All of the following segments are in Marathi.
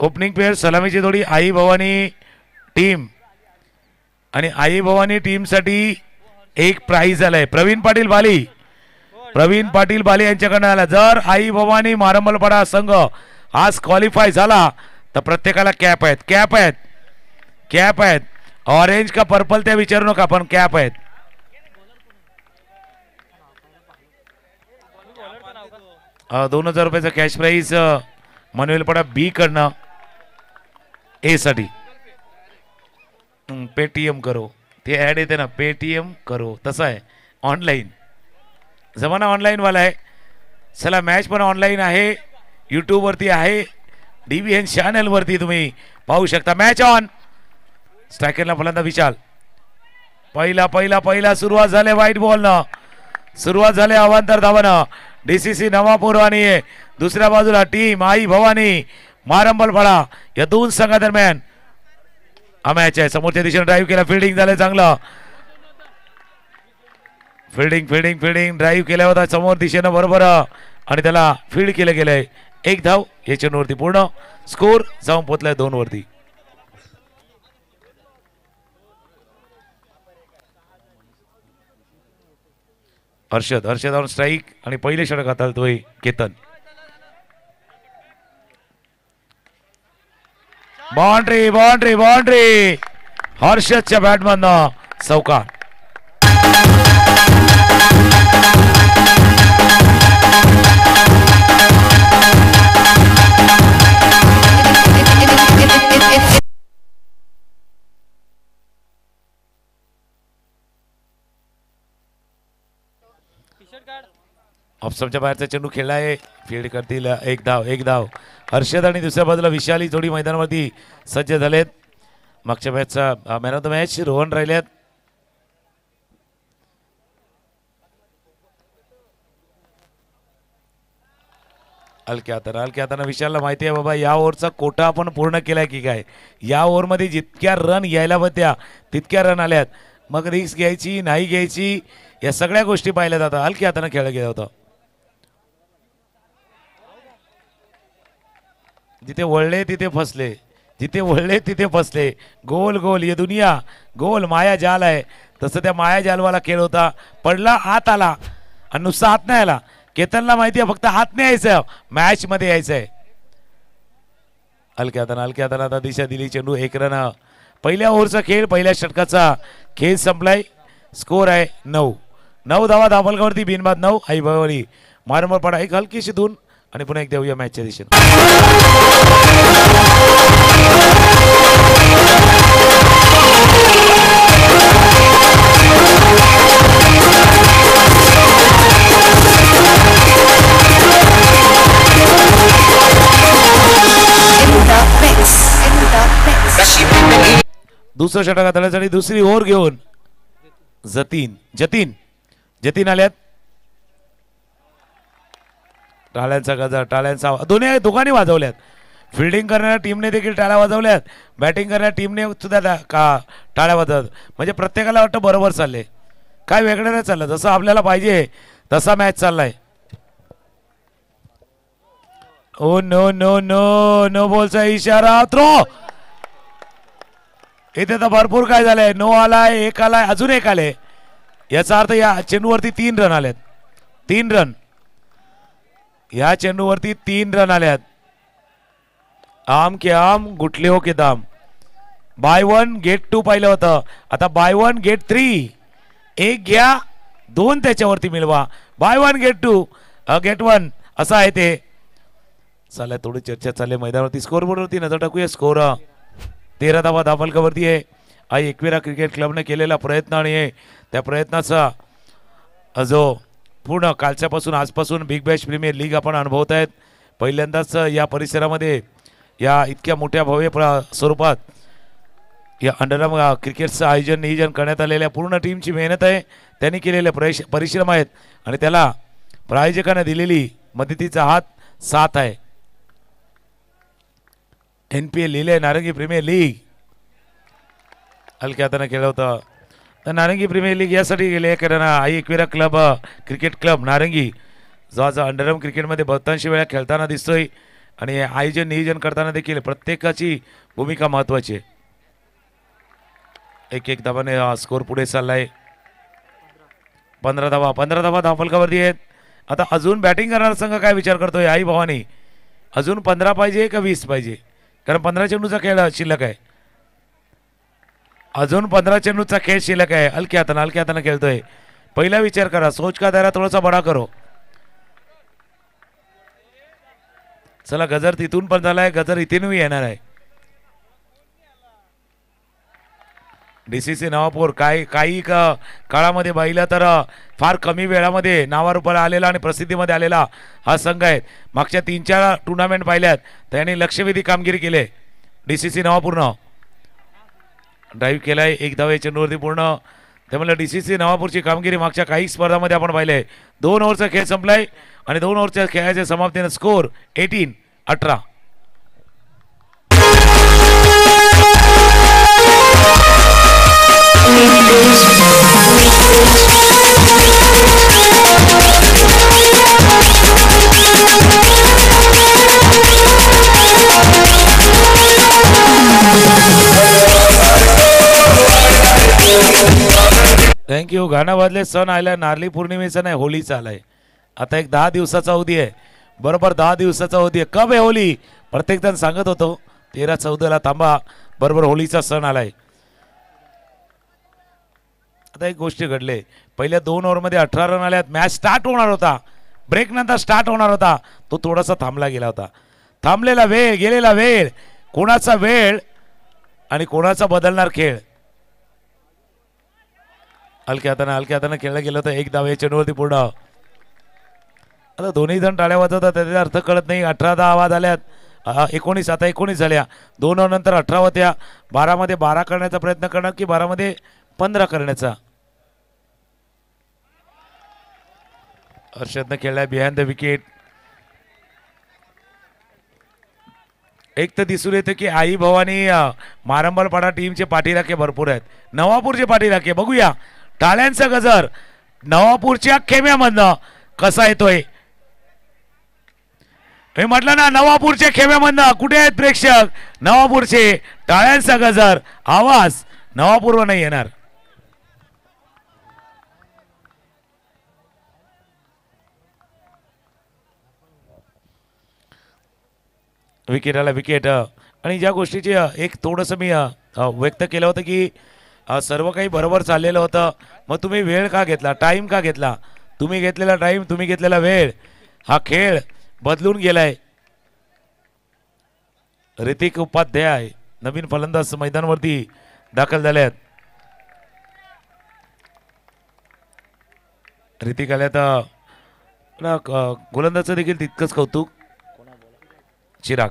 ओपनिंग पेअर सलामीची जोडी आई भवानी टीम आणि आई भवानी टीमसाठी एक प्राइज आलाय प्रवीण पाटील बाली यांच्याकडनं आला। जर आई भवानी मारंबलपाडा संघ आज क्वालिफाय झाला तर प्रत्येकाला कॅप आहेत ऑरेंज का पर्पल ते विचारू नका पण कॅप आहेत। ₹2000 कॅश प्राइज मनवेलपाडा बी कडनं ए साठी पेटीएम करो ते ऍड येते ना पेटीएम करो तसं आहे ऑनलाईन जमाना ऑनलाईन वाला आहे। चला मॅच पण ऑनलाईन आहे यूट्यूब वरती आहे DVN चॅनल वरती तुम्ही पाहू शकता। मॅच ऑन स्ट्रायकरला फलंदाज विशाल पहिला सुरुवात झाले व्हाईट बॉल न सुरुवात झाले अवांतर धावनं DCC नवापूर आणि दुसऱ्या बाजूला टीम आई भवानी मारंबलपाडा या दोन संघादरम्यान हा मॅच आहे। समोरच्या दिशेने ड्राईव्ह केला फिल्डिंग झालं चांगलं फिल्डिंग ड्राईव्ह केला होता समोर दिशेनं बरोबर आणि त्याला फील्ड केलं गेलंय। एक धाव या चेंडूवरती पूर्ण स्कोर जाऊन पोहोचलाय 2 वरती। हर्षद ऑन स्ट्राईक आणि पहिले षटक हाताळतोय केतन। बाउंड्री हर्षदच्या बॅटमधनं चौकार। ऑप्शनच्या बाहेरचा चेंडू खेळलाय फील्ड करतील एक धाव हर्षद आणि दुसऱ्या बाजूला विशाली जोडी मैदानावरती सज्ज झालेत। मागच्या मॅचचा man of the match Rohan राहिल्यात। हलक्या हाताने विशालला माहिती आहे बाबा या ओव्हरचा कोटा आपण पूर्ण केलाय की काय। या ओव्हरमध्ये जितक्या रन यायला होत्या तितक्या रन आल्यात मग रिस्क घ्यायची नाही घ्यायची या सगळ्या गोष्टी पाहिल्या जातात। हलक्या हाताने खेळलं गेलं होतं जिथे वळले तिथे फसले गोल ये दुनिया गोल माया जाल आहे तसं त्या माया जालवाला खेळ होता। पडला आत आला आणि नुसता आत नाही आला केतनला माहिती आहे फक्त आत नाही यायचं मॅच मध्ये यायचंय। हलक्या हाताने आता दिशा दिली चेंडू 1 रन पहिल्या ओव्हरचा खेळ पहिल्या षटकाचा खेळ संपलाय। स्कोर आहे 9 धावा धावलगावरती बिनबाद 9 आई भवानी मारंबलपाडा एक हलकीशी धून आणि पुन्हा एक देऊया मॅचच्या दिशेने। दुसरं षटक हाताळण्यासाठी दुसरी ओव्हर घेऊन जतीन आल्यात। टाळ्यांचा गजर टाळ्यांचा दोघांनी वाजवल्यात। फिल्डिंग करणाऱ्या टीमने देखील टाळ्या वाजवल्यात बॅटिंग करणाऱ्या टीमने सुद्धा टाळ्या वाजवत म्हणजे प्रत्येकाला वाटतं बरोबर चालले काय वेगळं नाही चाललं जसं आपल्याला पाहिजे तसा मॅच चाललाय। ओ नो बॉलचा इशारा थ्रो इथे तर भरपूर काय झालंय नो आलाय एक आलाय अजून एक आले याचा अर्थ या चेंडूवरती 3 रन आलेत 3 रन या चेंडूवरती 3 रन आल्यात। आम के आम गुटले हो के दाम बाय 1 गेट 2 पाहिलं होतं आता बाय 1 गेट 3 एक घ्या 2 त्याच्यावरती मिळवा बाय 1 गेट 2 गेट 1 असं आहे ते चालय। थोडी चर्चा चालली मैदानावरती स्कोर बोर्डवरती नजर टाकूया। स्कोर 13 धावा धावलगावरती आहे। आई एकविरा क्रिकेट क्लबने केलेला प्रयत्न आणि त्या प्रयत्नाचा जो पूर्ण कालच्यापासून आजपासून बिग बॅश प्रीमियर लीग आपण अनुभवत आहेत। पहिल्यांदाच या परिसरामध्ये या इतक्या मोठ्या भव्य स्वरूपात या अंडरआर्म क्रिकेटचं आयोजन नियोजन करण्यात आलेल्या पूर्ण टीमची मेहनत आहे त्यांनी केलेले परिश्रम आहेत आणि त्याला प्रायोजकांना दिलेली मदतीचा हात साथ आहे। NPL लिहिले नारंगी प्रीमियर लीग हलक्या हाताने खेळलं होतं तर नारंगी प्रीमियर लीग यासाठी गेले कारण आई एकविरा क्लब क्रिकेट क्लब नारंगी जो आज अंडरआर्म क्रिकेटमध्ये बहुतांश वेळा खेळताना दिसतोय आणि आयोजन नियोजन करताना देखील प्रत्येकाची भूमिका महत्वाची आहे. एक एक धावाने स्कोर पुढे चाललाय. 15 धावा, 15 धावा धावफलकावरती आहेत. आता अजून बॅटिंग करणारा संघ काय विचार करतोय आई भवानी, अजून 15 पाहिजे का 20 पाहिजे? कारण 15 चेंडूचा खेळ शिल्लक आहे. अजून 15 चेंडूचा खेळ शिल्लक आहे. हलक्या हाताने खेळतोय. पहिला विचार करा, सोच का दायरा थोडासा बडा करो. चला गजर तिथून पण झालाय, गजर इथूनही येणार आहे. डीसीसी नवापूर काही काळामध्ये पाहिलं तर फार कमी वेळामध्ये नावारूपाला आलेला आणि प्रसिद्धीमध्ये आलेला हा संघ आहे. मागच्या 3-4 टुर्नामेंट पाहिल्यात त्यांनी लक्षवेधी कामगिरी केली. डीसीसी नवापूरनं ड्राईव्ह केलाय, एक धाव चेंडूवरती पूर्ण. त्यामुळे डीसीसी नवापूरची कामगिरी मागच्या काही स्पर्धामध्ये आपण पाहिले. 2 ओव्हरचा खेळ संपलाय आणि 2 ओव्हरच्या खेळाच्या समाप्तीने स्कोर 18-18. थँक्यू. गाणं वाजले. सण आलाय, नारळी पौर्णिमेचा नाही, होळीचा आलाय. आता एक 10 दिवसाचा अवधी आहे, बरोबर 10 दिवसाचा अवधी आहे. कब आहे होळी? प्रत्येक जण सांगत होतो 13-14 थांबा, बरोबर होळीचा सण आलाय. आता एक गोष्ट घडले, पहिल्या 2 ओव्हरमध्ये 18 रन आल्यात. मॅच स्टार्ट होणार होता, ब्रेक नंतर स्टार्ट होणार होता, तो थोडासा थांबला गेला होता. थांबलेला वेळ, गेलेला वेळ, कोणाचा वेळ आणि कोणाचा बदलणार खेळ. हलक्या हाताने खेळलं गेलं होतं. एक धाव या चेंडूवरती पूर्ण. आता दोन्ही जण टाळ्या वाजवतात, त्याचा अर्थ कळत नाही. 18 आवाज आल्यात, 19, आता 19 झाल्या. 2 ओव्हर नंतर 18 होत्या. 12 मध्ये 12 करण्याचा प्रयत्न करणार की 12 मध्ये 15 करण्याचा. हर्षदनं खेळलाय बिहाइंड द विकेट. एक तर दिसून येतं की आई भवानी मारंबलपाडा टीमचे पाठीराखे भरपूर आहेत. नवापूरचे पाठीराखे बघूया. टाळ्यांचा गजर नवापूरच्या खेम्यामधनं कसा येतोय. मी म्हटलं ना, नवापूरच्या खेम्यामधनं कुठे आहेत प्रेक्षक? नवापूरचे. टाळ्यांचा गजर, आवाज नवापूरवर नाही येणार. विकेट आला, विकेट. आणि ज्या गोष्टीची एक थोडंसं मी व्यक्त केलं होतं की सर्व काही बरोबर चाललेलं होतं, मग तुम्ही वेळ का घेतला, टाईम का घेतला? तुम्ही घेतलेला टाईम, तुम्ही घेतलेला वेळ, हा खेळ बदलून गेलाय. ऋतिक उपाध्याय नवीन फलंदाज मैदानावरती दाखल झाले आहेत. ऋतिक आल्यात. गोलंदाजचं देखील तितकंच कौतुक. चिराग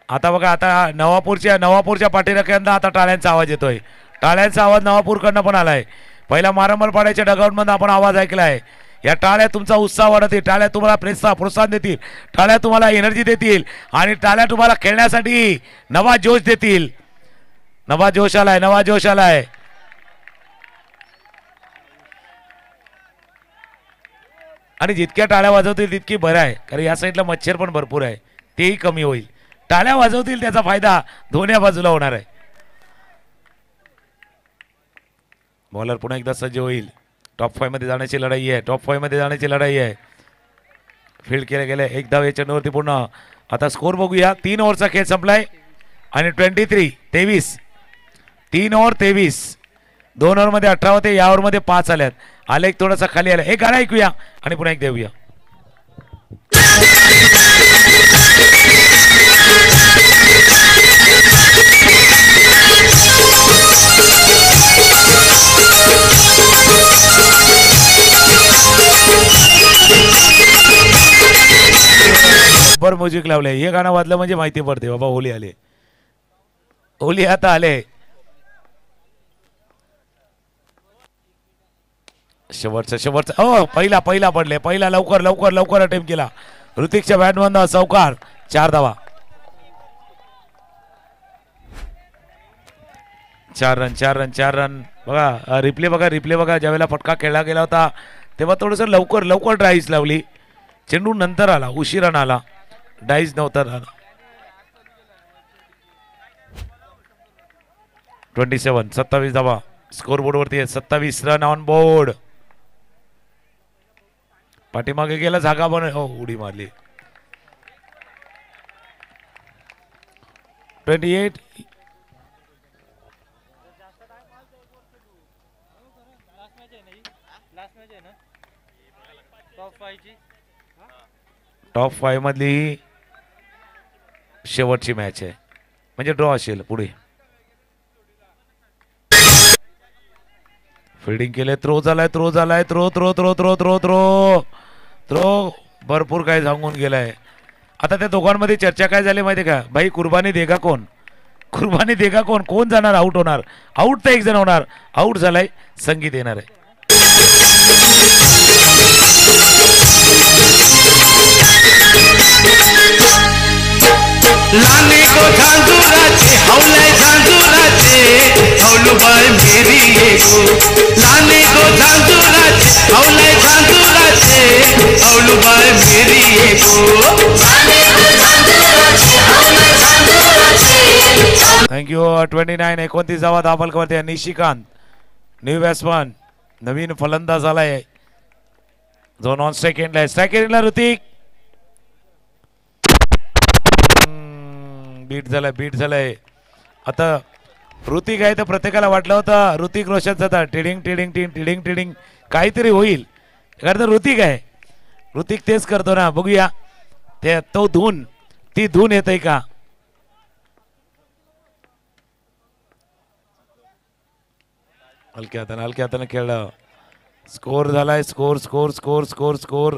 आता बघा, आता नवापूरच्या पाठीराख्यांना आता टाळ्यांचा आवाज येतोय. टाळ्यांचा आवाज नवापूरकडनं पण आलाय. पहिला मारंबलपाड्याच्या डगआउटमधून आपण आवाज ऐकलाय. या टाळ्या तुमचा उत्साह वाढवतील, टाळ्या तुम्हाला प्रोत्साहन देतील, टाळ्या तुम्हाला एनर्जी देतील आणि टाळ्या तुम्हाला खेळण्यासाठी नवा जोश देतील. नवा जोश आलाय. आणि जितक्या टाळ्या वाजवतील तितकी बरं आहे, कारण या साईडला मच्छर पण भरपूर आहे, तेही कमी होईल. टाळ्या वाजवतील त्याचा फायदा दोन्ही बाजूला होणार आहे. बॉलर पुन्हा एकदा सज्ज होईल. टॉप 5 मध्ये जाण्याची लढाई आहे. फील्ड केलं गेलं. एक धाव या चेंडूवरती पूर्ण. आता स्कोर बघूया. 3 ओव्हरचा खेळ संपलाय आणि 23. 3 ओव्हर 23. 2 ओव्हरमध्ये 18 होते, या ओव्हरमध्ये 5 आल्यात. आले एक थोडासा खाली आला. एक गाणं ऐकूया आणि पुन्हा एक देऊया. बर म्युझिक लावले. हे गाणं वाजलं म्हणजे माहिती पडते बाबा होली आले. होली आता आले. शेवटचा हो, पहिला पडले. पहिला लवकर अटेम्प्ट केला. ऋतिकच्या बॅटमधून चौकार. 4 धावा. 4 रन. बघा रिप्ले बघा ज्यावेळेला फटका खेळला गेला होता तेव्हा थोडंसं लवकर लवकर ड्राईव्ह लावली. चेंडू नंतर आला, उशिरानं आला, डाईज नव्हता झाला. 27 धावा स्कोर बोर्डवरती आहे. 27 रन ऑन बोर्ड. पाठीमागे गेला, जागा बन, हो उडी मारली. 28. टॉप 5 मधली शेवटची मॅच आहे, म्हणजे ड्रॉ असेल पुढे. फिल्डिंग केले, थ्रो झालाय, थ्रो झालाय, throw throw throw throw throw throw throw भरपूर काय सांगून गेलाय. आता त्या दोघांमध्ये चर्चा काय झाली माहिती का, भाई कुर्बानी देगा कोण, कुर्बानी देगा कोण, कोण जाणार आउट होणार. आउट तर एक जण होणार, आउट झालाय संगीत येणार आहे. लाने को झांझुराचे हौलाय झांझुराचे हौलुबाई मेरी येगो. लाने को झांझुराचे हौलाय झांझुराचे हौलुबाई मेरी येगो. थँक्यू. 29. 29 धाबलकवरती आहे निशिकांत, न्यू बॅट्समन, नवीन फलंदाज आलाय जो नॉन स्ट्राईक एंडला आहे. स्ट्राईक एंडला ऋतिक बीट झालाय. आता ऋतिक आहे तर प्रत्येकाला वाटलं होतं ऋतिक रोशन जाता टिडिंग टिडिंग टिंग टिडिंग टिडिंग काहीतरी होईल, कारण तर ऋतिक आहे, ऋतिक तेच करतो ना. बघूया ते तो धून, ती धून येत आहे का. हलक्या हाताने खेळलं. स्कोर झालाय, score score score score score.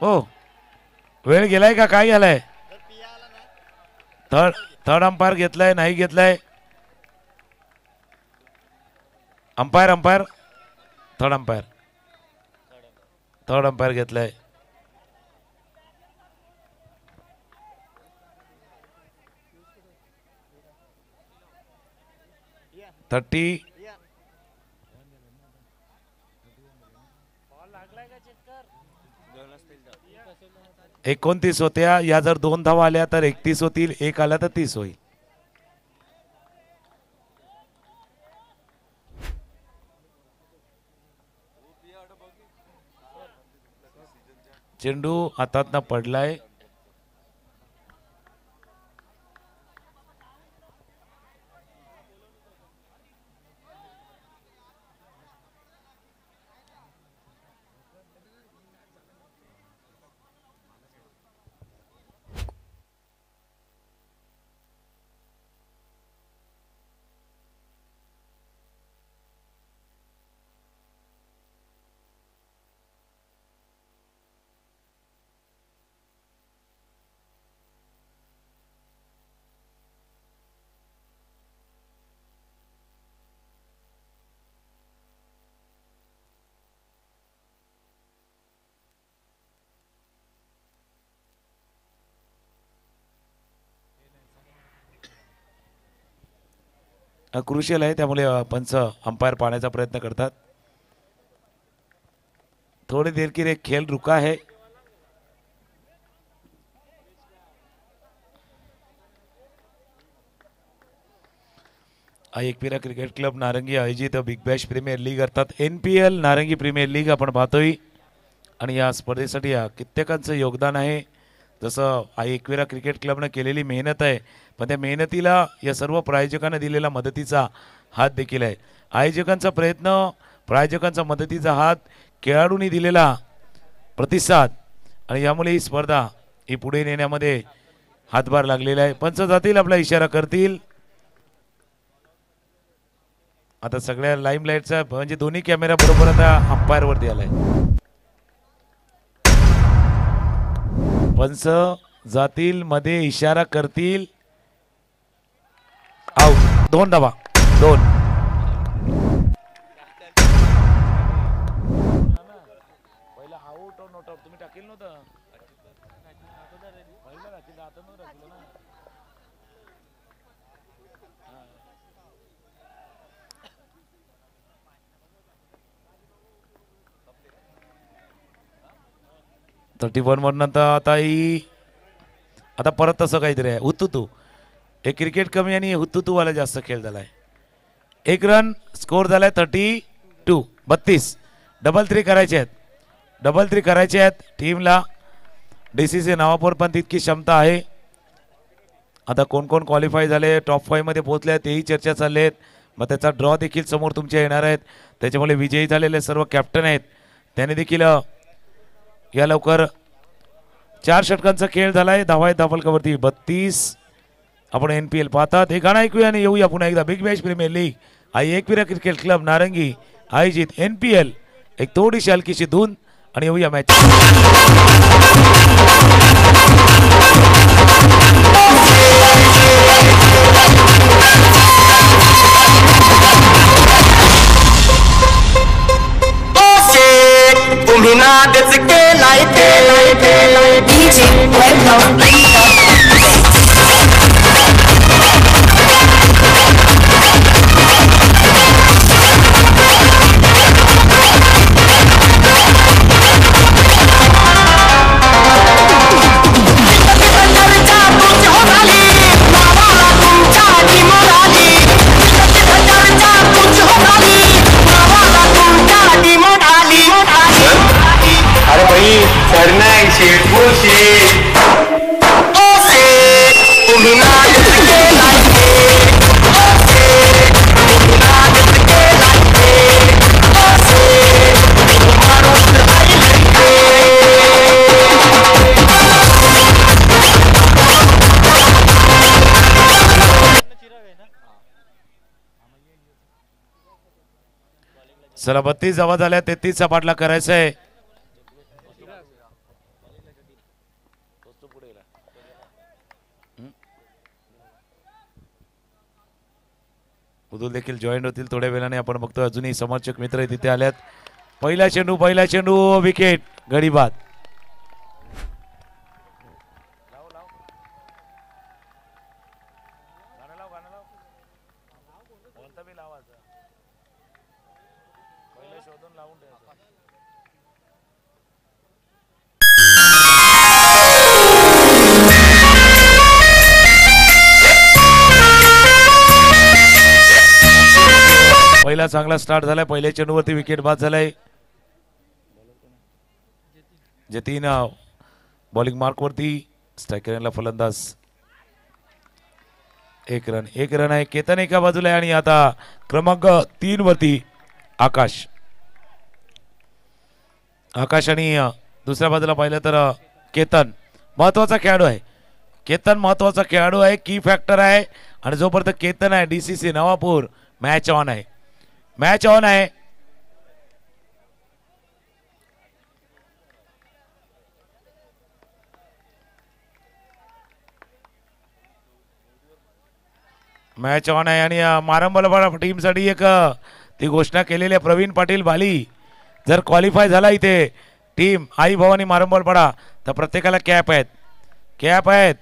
हो वेळ गेलाय का काय गेलाय. थर्ड अंपायर घेतलाय, नाही घेतलाय अंपायर थर्ड अंपायर घेतलाय. थर्टी 29 होत्या, या जर 2 धावा आल्या तर 31 होतील, 1 आला तर 30 होईल. चेंडू हातातनं पडलाय. क्रुशियल आहे, त्यामुळे पंच अंपायर पाहण्याचा प्रयत्न करतात. थोड़ी देर के लिए खेल रुका है. एकविरा क्रिकेट क्लब नारंगी आयोजित बिग बॅश प्रीमियर लीग अर्थात NPL नारंगी प्रीमियर लीग आपण पाहतोय. आणि या स्पर्धेसाठी कित्येकांचं योगदान आहे. जसं एकविरा क्रिकेट क्लबने केलेली मेहनत आहे, पण त्या मेहनतीला या सर्व प्रायोजकांना दिलेला मदतीचा हात देखील आहे. आयोजकांचा प्रयत्न, प्रायोजकांचा मदतीचा हात, खेळाडूंनी दिलेला प्रतिसाद, आणि यामुळे ही स्पर्धा ही पुढे नेण्यामध्ये हातभार लागलेला आहे. पंच जातील, आपला इशारा करतील. आता सगळ्या लाईमलाईटचा म्हणजे दोन्ही कॅमेरा बरोबर आता अंपायर वरती आलाय. पंच जातील, मध्ये इशारा करतील. आउट. 2 धावा, 2. पहिला आउट और नॉट आउट तुम्ही टाकेल नव्हतं. 31 वरनं आता ही आता परत तसं काहीतरी आहे. हुतुतू हे क्रिकेट कमी आणि हुतुतूवाला जास्त खेळ झालाय. 1 रन स्कोर झालाय 32. 32 डबल 3 करायचे आहेत. डबल 3 करायचे आहेत टीमला. DCC नवापूर पण तितकी क्षमता आहे. आता कोण कोण क्वालिफाय झाले टॉप 5 मध्ये पोहोचले तेही चर्चा चालले आहेत. मग त्याचा ड्रॉ देखील समोर तुमच्या येणार आहेत. त्याच्यामुळे विजयी झालेले सर्व कॅप्टन आहेत त्याने देखील या लवकर 4 षटकांचा खेळ झालाय. धावा आहेत धावफलकावरती 32. आपण NPL पाहतात. हे गाणं ऐकूया आणि येऊया पुन्हा एकदा. बिग बॅश प्रीमियर लीग आई एकविरा क्रिकेट क्लब नारंगी आयोजित NPL एक थोडीशी हलकीशी धून आणि येऊया मॅच. तुम्ही नादच केलाय DJ अरे भाई चढ़ना है शेर वो शेर ओ शेर तुम्ही नादच केलाय ओ शेर तुम्ही नादच केलाय ओ शेर माणूस चला 32 धावा झाल्या. 33 चा पाठलाग करायचा आहे. उदूल देखील जॉईन होतील थोड्या वेळाने. आपण बघतो अजूनही समर्थक मित्र तिथे आल्यात. पहिला चेंडू विकेट गडी बाद. पहिला चांगला स्टार्ट झालाय. पहिल्या चेंडूवरती विकेट बाद झालाय. जतीन बॉलिंग मार्क वरती स्ट्रायकरला फलंदाज. 1 रन आहे. केतन एका बाजूला आहे आणि आता क्रमांक 3 वरती आकाश आणि दुसऱ्या बाजूला पाहिलं तर केतन महत्वाचा खेळाडू आहे. केतन महत्वाचा खेळाडू आहे. की फॅक्टर आहे. आणि जोपर्यंत केतन आहे DCC नवापूर मॅच ऑन आहे. मॅच ऑन आहे. मॅच ऑन आहे आणि मारंबलपाडा टीमसाठी एक ती घोषणा केलेली आहे. प्रवीण पाटील बाली जर क्वालिफाय झाला इथे टीम आई भवानी मारंबलपाडा तर प्रत्येकाला कॅप आहेत.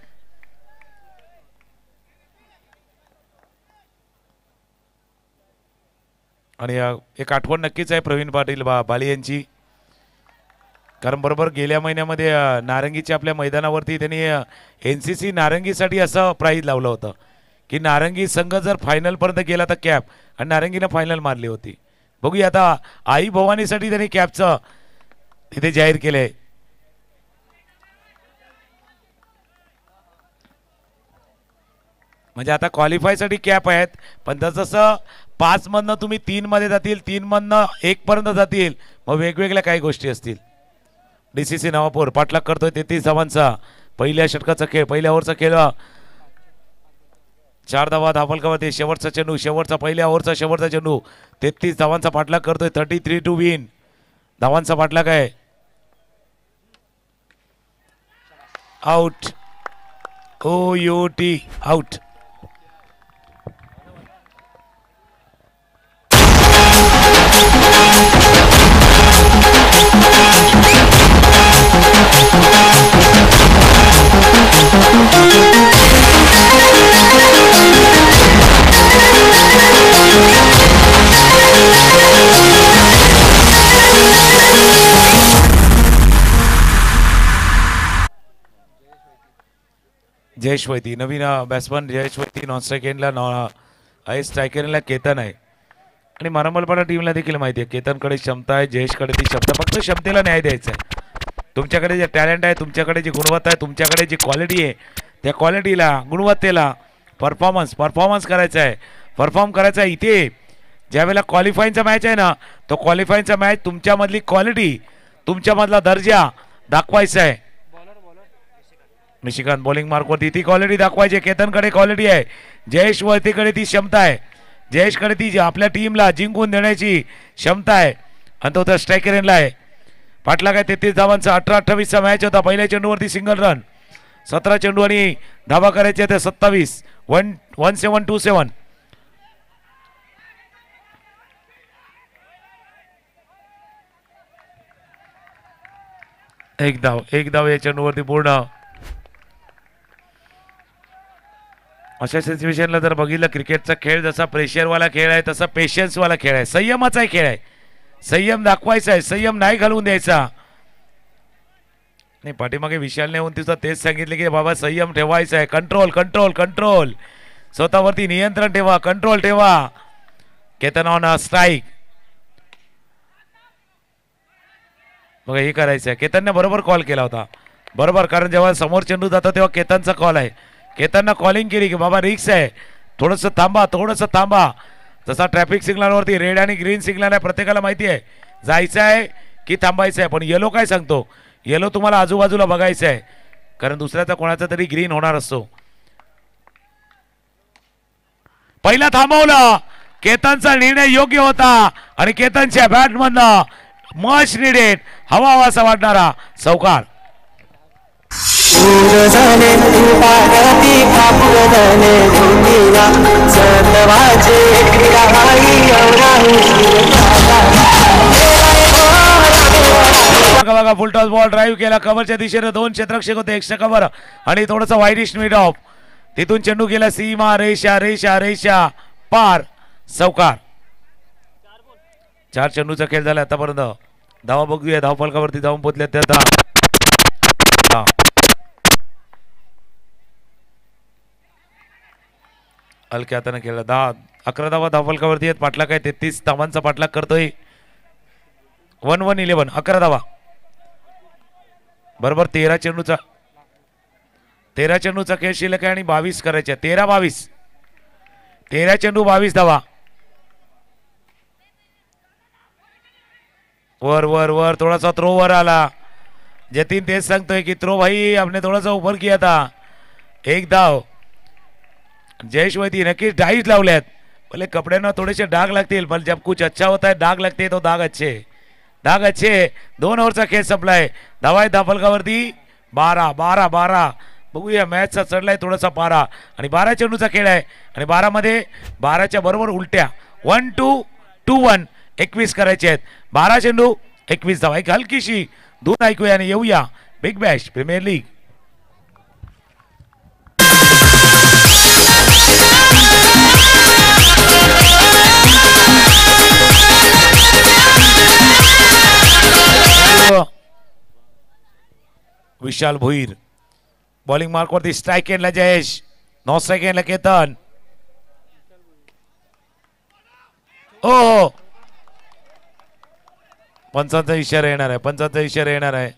आणि एक आठवण नक्कीच आहे प्रवीण पाटील बाली यांची. कारण बरोबर गेल्या महिन्यामध्ये नारंगीच्या आपल्या मैदानावरती त्यांनी NCC नारंगीसाठी असं प्राईज लावलं होतं की नारंगी संघ जर फायनल पर्यंत गेला तर कॅप. आणि नारंगीने फायनल मारली होती. बघूया आता आई भवानीसाठी त्यांनी कॅपचं तिथे जाहीर केलंय. म्हणजे आता क्वालिफायसाठी कॅप आहेत. पण जसं 5 मधनं तुम्ही 3 मध्ये जातील 3 मधनं 1 पर्यंत जातील मग वेगवेगळ्या काही गोष्टी असतील. DCC नवापूर पाठलाग करतोय 33 धावांचा. पहिल्या षटकाचा खेळ पहिल्या ओव्हरचा खेळ. 4 धावा धावफलकावरती. शेवटचा चेंडू पहिल्या ओव्हरचा शेवटचा चेंडू. 33 धावांचा पाठलाग करतोय. 33 to win धावांचा पाठलाग आहे. Out. OUT out. Jayesh Vaiti नवीन batsman Jayesh Vaiti non strike एंडला आहे, स्ट्रायकर एंडला केतन आहे. आणि मारामलपाडा टीमला देखील माहिती आहे केतनकडे क्षमता आहे, जयेशकडे ती क्षमता, फक्त क्षमतेला न्याय द्यायचा आहे. तुमच्याकडे जे टॅलेंट आहे, तुमच्याकडे जी गुणवत्ता आहे, तुमच्याकडे जी क्वालिटी आहे, त्या क्वालिटीला गुणवत्तेला परफॉर्मन्स करायचा आहे, परफॉर्म करायचा आहे. इथे ज्यावेळेला क्वालिफाईंगचा मॅच आहे ना, तो क्वालिफाईंगचा मॅच तुमच्यामधली क्वालिटी, तुमच्यामधला दर्जा दाखवायचा आहे. निशिकांत बॉलिंग मार्कवरती ती क्वालिटी दाखवायची. केतनकडे क्वालिटी आहे, जयेश वैतीकडे ती क्षमता आहे, जयेशकडे ती आपल्या टीमला जिंकून देण्याची क्षमता आहे आणि तो तर स्ट्रायकर एंडला आहे. पाटला काय 33 धावांचा 18-28चा मॅच होता. पहिल्या चेंडूवरती सिंगल रन, 17 चेंडू आणि धावा करायचे ते 27, 1727. एक धाव या चेंडूवरती पूर्ण. अशा सिच्युएशनला जर बघितलं, क्रिकेटचा खेळ जसा प्रेशरवाला खेळ आहे तसा पेशन्सवाला खेळ आहे, संयमाचा खेळ आहे. संयम दाखवायचा आहे, संयम नाही घालवून द्यायचा. नाही पाठीमागे विशालने येऊन तिचं तेच सांगितलं की बाबा संयम ठेवायचा आहे, कंट्रोल कंट्रोल कंट्रोल, स्वतःवरती नियंत्रण ठेवा, कंट्रोल ठेवा. Ketan on strike. बघा हे करायचं आहे. केतनने बरोबर कॉल केला होता, बरोबर, कारण जेव्हा समोर चेंडू जातो तेव्हा केतनचा कॉल आहे. केतननं कॉलिंग केली की बाबा रिक्स आहे, थोडंसं थांबा. जसा ट्रॅफिक सिग्नलवरती रेड आणि ग्रीन सिग्नल आहे, प्रत्येकाला माहिती आहे जायचं आहे की थांबायचं आहे. पण येलो काय सांगतो, येलो तुम्हाला आजूबाजूला बघायचं आहे, कारण दुसऱ्याचा कोणाचा तरी ग्रीन होणार असतो. पहिला थांबवलं, केतनचा निर्णय योग्य होता आणि केतनच्या बॅटमधनं मच निडेड हवासा वाटणारा चौकार. बघा फुलटॉस बॉल ड्राईव्ह केला, कव्हरच्या दिशेने 2 क्षेत्ररक्षक होते, एक्स्ट्रा कव्हर आणि थोडंसं वाईडिश मिड ऑफ. तिथून चेंडू गेला सीमा रेषा पार, चौकार. 4 चेंडूचा खेळ झाला आतापर्यंत. धावा बघूया, धावफलकावरती जाऊन पोहोचले ते आता. हलक्या हाताने खेळला. 11 धावा धावफलकावरती आहेत. पाटला काय 33 धावांचा पाठलाग करतोय. 1-1-11 11 धावा, बरोबर. 13 चेंडूचा खेळ शिल्लक आहे आणि 22 करायचे. 13-22, 13 चेंडू 22 धावा. वर थोड़ा सा थ्रो वर आला. जतीन तेज सांगतोय की थ्रो भाई आपने थोड़ा सा ऊपर किया था. 1 धाव. जयेश वैती नक्कीच डाईज लावल्यात. भले कपड्यांना थोडेसे डाग लागतील, पण जब कुछ अच्छा होता है डाग लगते तो दाग अच्छे. 2 ओव्हरचा खेळ संपलाय. धावा आहेत धावफलकावरती 12. बघूया मॅचचा चढलाय थोडासा पारा आणि 12 चेंडूचा खेळ आहे आणि 12 मध्ये 12च्या बरोबर उलट्या 1-2-2-1 21 करायचे आहेत. 12 चेंडू 21 धावा. एक हलकीशी धून ऐकूया आणि येऊया बिग बॅश प्रीमियर लीग. विशाल भोईर बॉलिंग मार्कवरती. स्ट्राईक एंडला जयेश, नॉन स्ट्राईक एंडला केतन. ओ पंचांचा इशारा येणार आहे.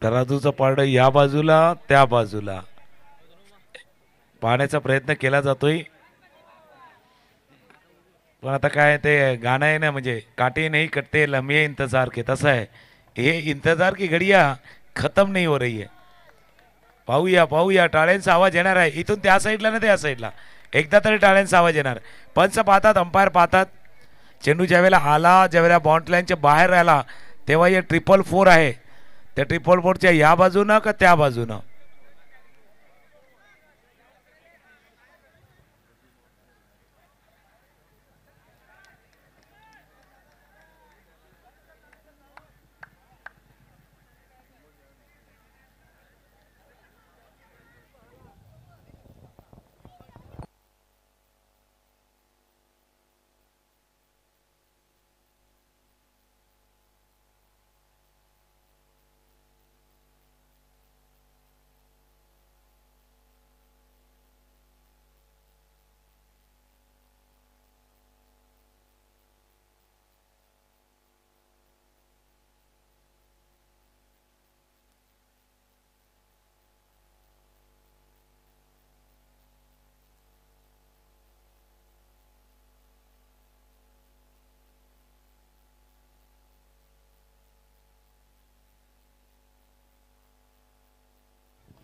तराजूचं पारडं या बाजूला त्या बाजूला पाहण्याचा प्रयत्न केला जातोय. पण आता काय ते गाणं आहे ना, म्हणजे काटे नाही कटते लम्हे इंतजार के, तसं आहे हे. इंतजार की घडिया खतम नाही हो रही है. पाहूया पाहूया टाळ्यांचा आवाज येणार आहे इथून त्या साईडला ना त्या साईडला एकदा तरी टाळ्यांचा आवाज येणार. पंच पाहतात अंपायर पाहतात चेंडू ज्यावेळेला आला ज्यावेळेला बाउंड्री लाईनच्या बाहेर राहिला तेव्हा हे 444 आहे त्या 444च्या या बाजूनं का त्या बाजूनं.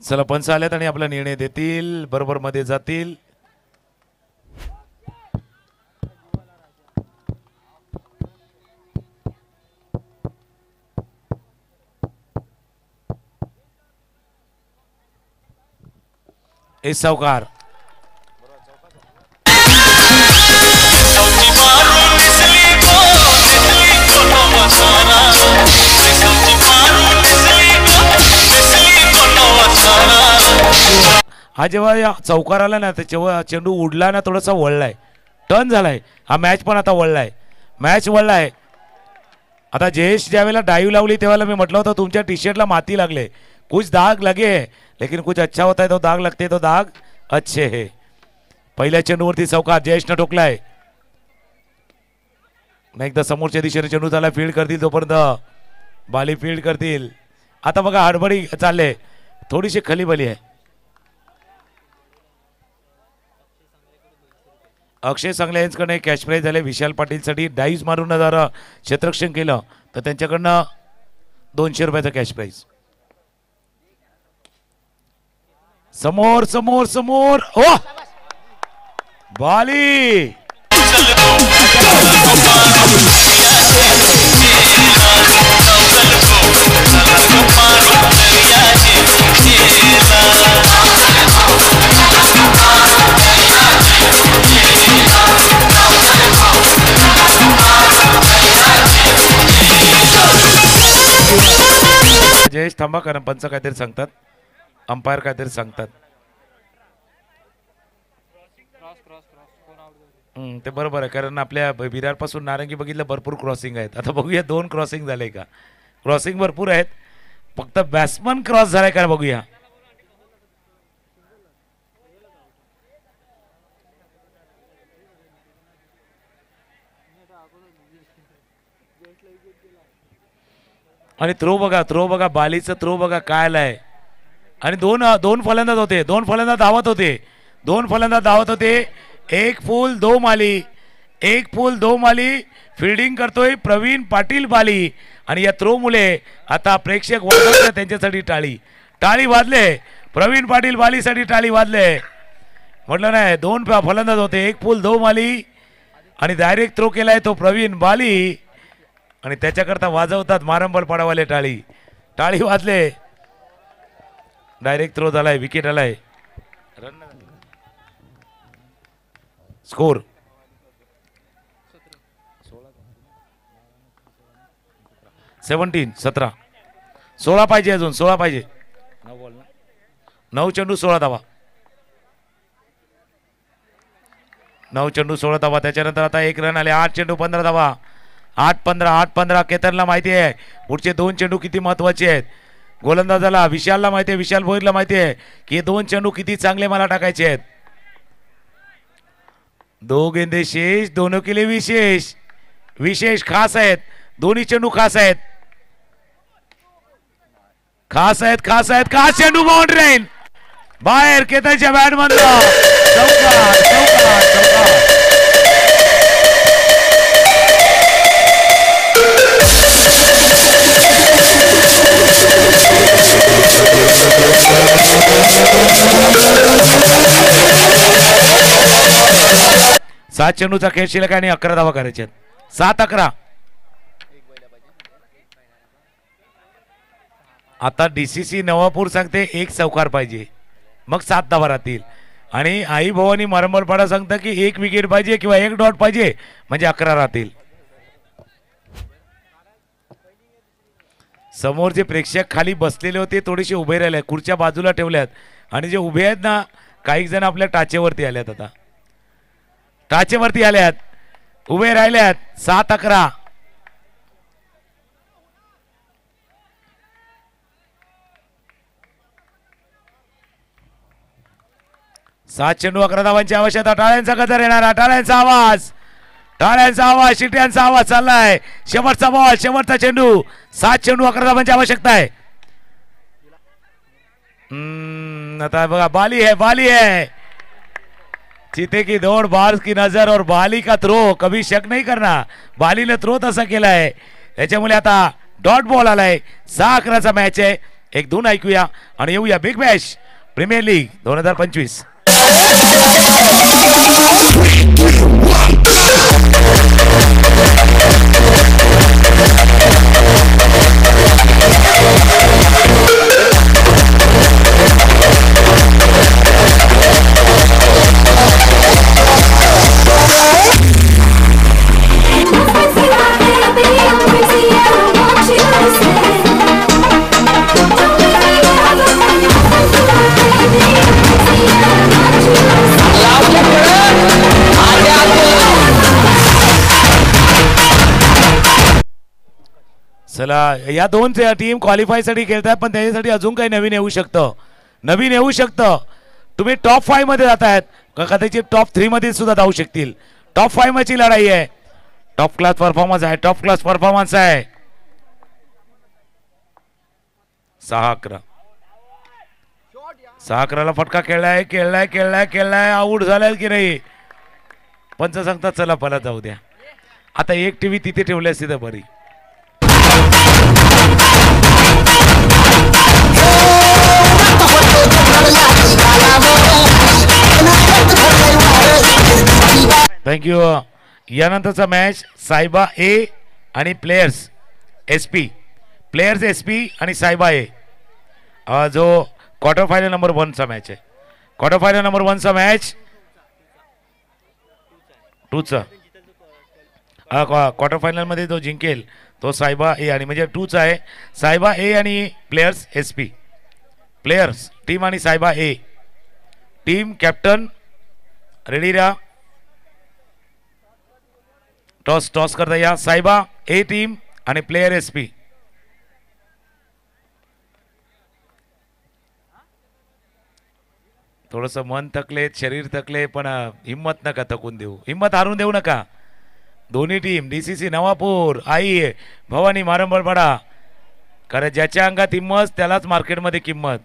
चला पंच आल्यात आणि आपला निर्णय देतील बरोबर मध्ये जातील. सावकार हा जेव्हा या चौकार आला ना तेव्हा चेंडू उडला ना थोडासा वळलाय टर्न झालाय. हा मॅच पण आता वळलाय मॅच वळलाय. आता जयेश ज्यावेळेला डाईव्ह लावली तेव्हा मी म्हटलं होतं तुमच्या टी शर्टला माती लागले कुछ दाग लगे लेकिन कुछ अच्छा होता है तो दाग लगते तो दाग अच्छे है. पहिल्या चेंडूवरती चौकार जयेशनं ठोकलाय. एकदा समोरच्या दिशेने चेंडू झाला फील्ड करतील तोपर्यंत बाली फील्ड करतील. आता बघा हडबडी चालले थोडीशी खलीबली आहे. अक्षय सांगले यांच्याकडे कॅश प्राईज झाले. विशाल पाटीलसाठी डाईव्ह मारून जर क्षेत्ररक्षण केलं तर त्यांच्याकडनं 200 रुपयाचं कॅश प्राईज. समोर समोर समोर ओ बाली जयेश थांबा कारण पंच काहीतरी सांगतात अंपायर काहीतरी सांगतात. ते बरोबर आहे कारण आपल्या विरार पासून नारंगी बघितलं भरपूर क्रॉसिंग आहेत. आता बघूया 2 क्रॉसिंग झाले का. क्रॉसिंग भरपूर आहेत फक्त बॅट्समन क्रॉस झालाय का बघूया. आणि थ्रो बघा बालीचं थ्रो बघा काय आलाय. आणि दोन फलंदाज होते 2 फलंदाज धावत होते 1 फूल 2 माली 1 फूल 2 माली फिल्डिंग करतोय प्रवीण पाटील बाली. आणि या थ्रो मुळे आता प्रेक्षक वाजवतात त्यांच्यासाठी टाळी वाजले. प्रवीण पाटील बालीसाठी टाळी वाजले. म्हटलं नाही 2 फलंदाज होते 1 फूल 2 माली आणि डायरेक्ट थ्रो केलाय तो प्रवीण बाली आणि त्याच्याकरता वाजवतात मारंबल पडावाले टाळी वाजले. डायरेक्ट थ्रो झालाय विकेट आलाय. स्कोर 17 16 पाहिजे अजून 16 पाहिजे 9 चेंडू 16 धावा 9 चेंडू 16 धावा. त्याच्यानंतर आता 1 रन आले 8 चेंडू 15 धावा 8-15 केतनला माहिती आहे पुढचे 2 चेंडू किती महत्वाचे आहेत. गोलंदाजाला विशालला माहिती आहे विशाल भोईरला माहिती आहे की हे 2 चेंडू किती चांगले मला टाकायचे आहेत. 2 गेंदे शेष दोनों के लिए विशेष खास आहेत. दोन्ही चेंडू खास चेंडू बाउंड्री लाईन बाहेर केतनच्या बॅट मधला चौकार. 7 चेंडूचा खेळ शिल्लक आणि 11 धावा करायचे आहेत. 7-11. आता डीसीसी नवापूर सांगते 1 चौकार पाहिजे, मग 7 धावा राहतील. आणि आई भवानी मारंबलपाडा सांगतं की 1 विकेट पाहिजे किंवा 1 डॉट पाहिजे, म्हणजे 11 राहतील. समोर जे प्रेक्षक खाली बसलेले होते थोडेसे उभे राहिले, खुर्च्या बाजूला ठेवल्यात आणि जे उभे आहेत ना काही जण आपल्या टाचेवरती आल्यात. आता टाचेवरती आल्यात, उभे राहिल्यात. 7-11. 7 चेंडू 11 धावांची आवश्यकता. टाळ्यांचा गजर येणारा, टाळ्यांचा आवाज, टाळ्यांचा आवाज, शिट्यांचा आवाज चाललाय. शेवटचा बॉल, शेवटचा चेंडू. 7 चेंडू 11 धावांची आवश्यकता आहे. आता बघा, बाली है, बाली है. चीते की दौड़, बाज की नजर और बाली का थ्रो, कभी शक नहीं करना. बालीने थ्रो तसा केलाय, त्याच्यामुळे आता डॉट बॉल आलाय. 6-11चा मॅच आहे. 1-2 ऐकूया आणि येऊया बिग बॅश प्रीमियर लीग 2025. चला, या 2 टीम क्वालिफाय साठी खेळतात, पण त्याच्यासाठी अजून काही नवीन येऊ शकतं. नवीन येऊ शकतं. तुम्ही टॉप 5 मध्ये जातायत, कदाचित टॉप 3 मध्ये सुद्धा जाऊ शकतील. टॉप 5 मध्ये लढाई आहे. टॉप क्लास परफॉर्मन्स आहे, टॉप क्लास परफॉर्मन्स आहे. 6-11. 6-11ला फटका खेळलाय, खेळलाय, खेळलाय, खेळलाय. आऊट झालाय की नाही, पंच सांगतात चला परत जाऊ द्या. आता एक टीव्ही तिथे ठेवली असती तर बरी. थँक्यू. यानंतरचा मॅच सायबा ए आणि प्लेयर्स एसपी, प्लेयर्स एसपी आणि सायबा ए, जो क्वार्टर फायनल नंबर 1चा मॅच आहे. क्वार्टर फायनल नंबर 1चा मॅच 2चा, क्वार्टर फायनल मध्ये जो जिंकेल तो सायबा ए आणि म्हणजे 2चा आहे. सायबा ए आणि प्लेयर्स एसपी. प्लेयर्स टीम आणि सायबा ए टीम. कॅप्टन रेडी राहा. टॉस टॉस करता या. सायबा ए टीम आणि प्लेयर एसपी. थोडंसं मन थकले, शरीर थकले, पण हिम्मत नका थकून देऊ, हिम्मत हारून देऊ नका. दोन्ही टीम डीसीसी नवापूर, आई भवानी मारंबलपाडा, कारण ज्याच्या अंगात हिम्मत त्यालाच मार्केटमध्ये किंमत.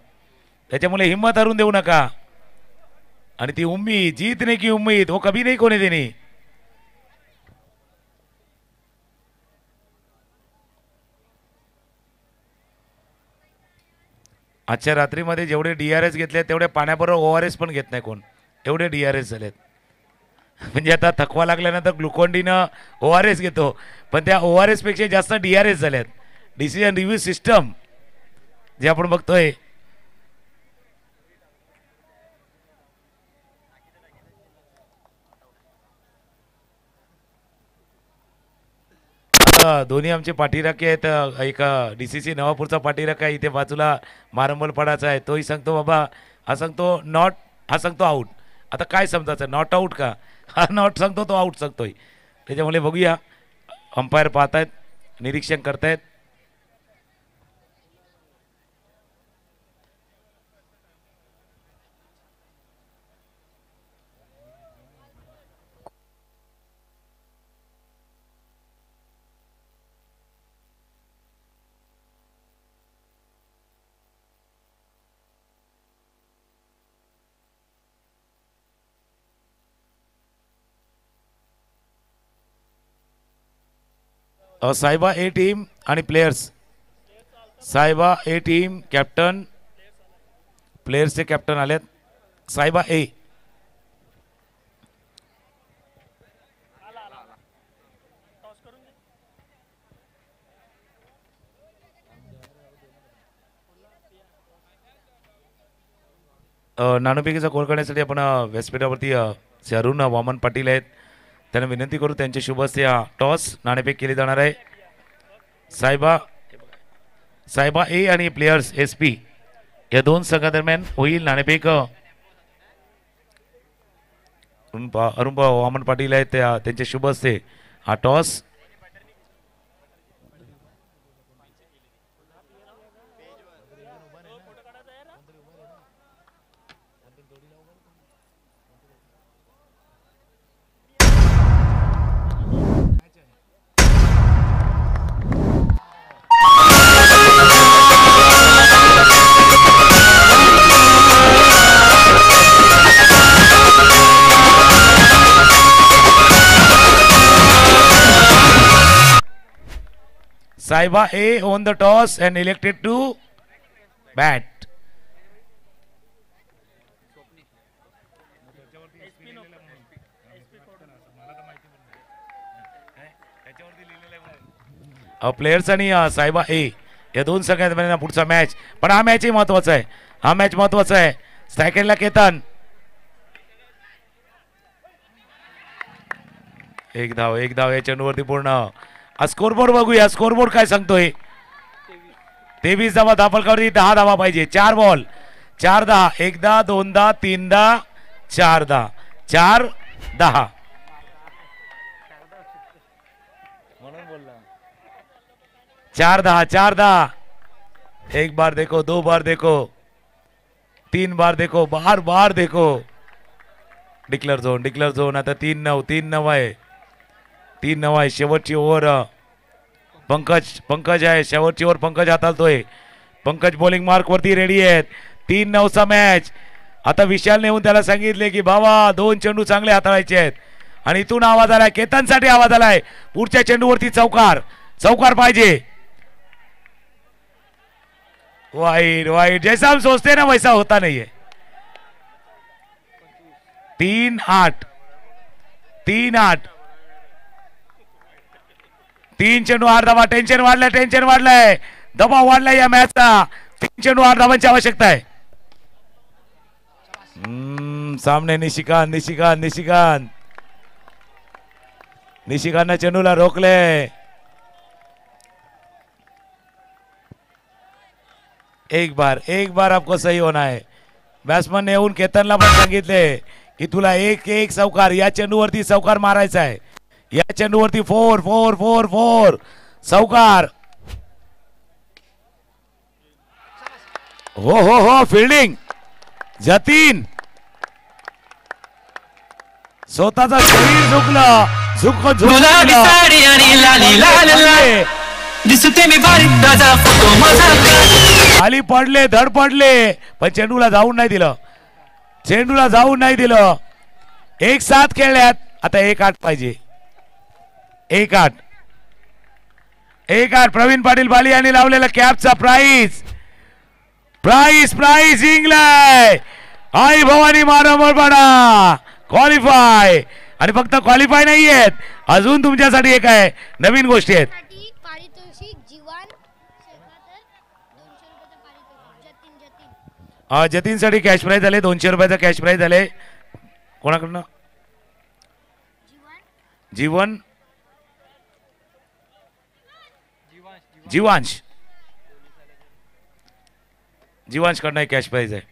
त्याच्यामुळे हिम्मत हारून देऊ नका. आणि ती उम्मीद, जीतने की उम्मीद वो कभी नहीं खोने देनी. आजच्या रात्रीमध्ये जेवढे DRS घेतले तेवढे पाण्याबरोबर ORS पण घेत नाही कोण, एवढे DRS झालेत. म्हणजे आता थकवा लागल्यानंतर ग्लुकॉन्डीनं ORS घेतो, पण त्या ORS पेक्षा जास्त DRS झाल्यात. डिसिजन रिव्ह्यू सिस्टम जे आपण बघतोय. दोन्ही आमचे पाठीराखे आहेत. एक डीसीसी नवापूरचा पाठीराखा इथे बाजूला मारंबलपाडाचा आहे, तोही सांगतो बाबा, हा सांगतो नॉट, हा सांगतो आऊट. आता काय समजायचं, नॉट आऊट का, हा नॉट सांगतो तो आऊट सांगतोय. त्याच्यामुळे बघूया, अंपायर पाहतायत, निरीक्षण करतायत. सायबा ए टीम आणि प्लेयर्स. सायबा ए टीम कॅप्टन, प्लेयर्सचे कॅप्टन आलेत. सायबा ए नाणेफेकीचा गोल करण्यासाठी आपण व्यासपीठावरती अरुण वामन पाटील आहेत, त्यांना विनंती करू त्यांच्या शुभ हस्ते टॉस नाणेफेक केली जाणार आहे. साहेबा ए आणि प्लेयर्स एस पी या दोन संघादरम्यान होईल नाणेफेक. अरुण वामन पाटील आहेत त्यांच्या शुभ हस्ते हा toss. Saiba A won the toss and elected to bat. Players आणि साहेबा ए या दोन संघांमध्ये पुढचा मॅच, पण हा मॅचही महत्वाचा आहे. हा मॅच महत्वाचा आहे. सेकंडला केतन, एक धाव या चेंडूवरती पूर्ण. स्कोरबोर्ड बघूया, स्कोरबोर्ड काय सांगतोय. 23 धावा धापलकावरती 10 धावा पाहिजे. 4 बॉल 4 10, 1 10, 2 10, 3 10, 4 10, 4 10. 4 10, 4 10. एक बार देखो, दो बार देखो, 3 बार देखो, बार बार देखो. डिक्लेअर झोन आता 3-9 आहे. 3-9 आहे. शेवटची ओव्हर पंकज आहे. शेवटची ओव्हर पंकज हाताळतोय. पंकज बॉलिंग मार्क वरती रेडी आहेत. 3-9 मॅच. आता विशालने येऊन त्याला सांगितले की बाबा 2 चेंडू चांगले हाताळायचे आहेत, आणि इथून आवाज आलाय, केतनसाठी आवाज आलाय, पुढच्या चेंडूवरती चौकार पाहिजे. वाईट जैसा हम सोचते ना वैसा होता नहीं है. 3-8 3 चेंडू 8 धावा. टेन्शन वाढलंय, दबाव वाढलाय या मॅचचा. 3 चेंडू 8 धावांची आवश्यकता आहे. सामने निशिकांत चेंडूला रोखले. एक बार आपको सही होना है. बॅट्समन येऊन केतनला पण सांगितले की तुला एक चौकार या चेंडूवरती चौकार मारायचा आहे. या चेंडूवरती 4 चौकार. हो फिल्डिंग जतीन स्वतःचा शरीर खाली पडले, धड पडले, पण चेंडूला जाऊन नाही दिलं. 1-7 खेळल्यात. आता 1-8 पाहिजे. 1-8. प्रवीण पाटील बाली यांनी लावलेला कॅपचा प्राइस जिंकलाय. आई भवानी मानवरपाडा क्वालिफाय. आणि फक्त क्वालिफाय नाही आहेत, अजून तुमच्यासाठी एक आहे नवीन गोष्टी आहेत. जतीनसाठी कॅश प्राइज झाले. 200 रुपयाचा कॅश प्राइज झाले. कोणाकडनं? जीवांश कडनं कॅश प्राइज आहे.